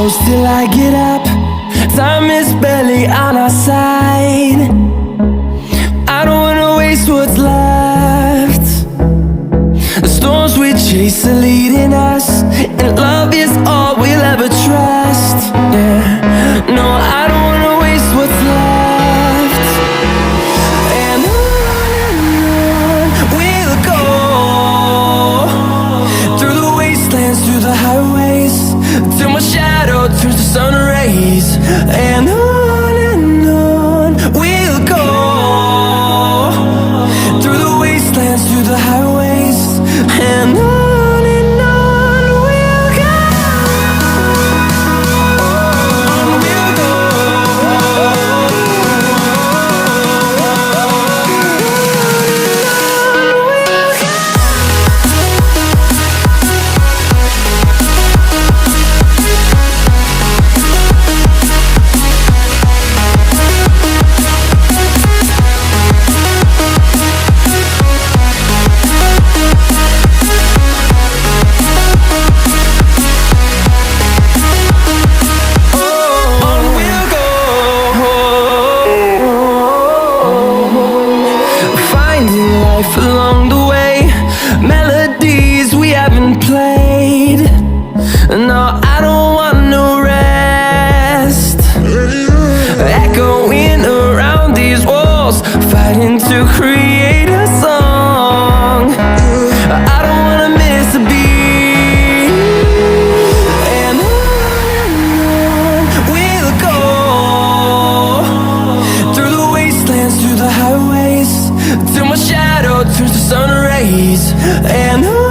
close till I get up. Time is barely on our side. I don't wanna waste what's left. The storms we chase are leading us, and love is all we'll ever trust. Yeah, no, I don't wanna waste what's left. And on we'll go, through the wastelands, through the highways, till my shadow turns to sun rays. And on we'll go, through the wastelands, through the highways, and on we'll go. On we'll go. Finding life along the way, melodies we haven't played. No, I don't want no rest. Echoing around these walls, fighting to create a song. I don't wanna miss a beat. And on we'll go, through the wastelands, through the highways, till my shadow turns to sun rays. And on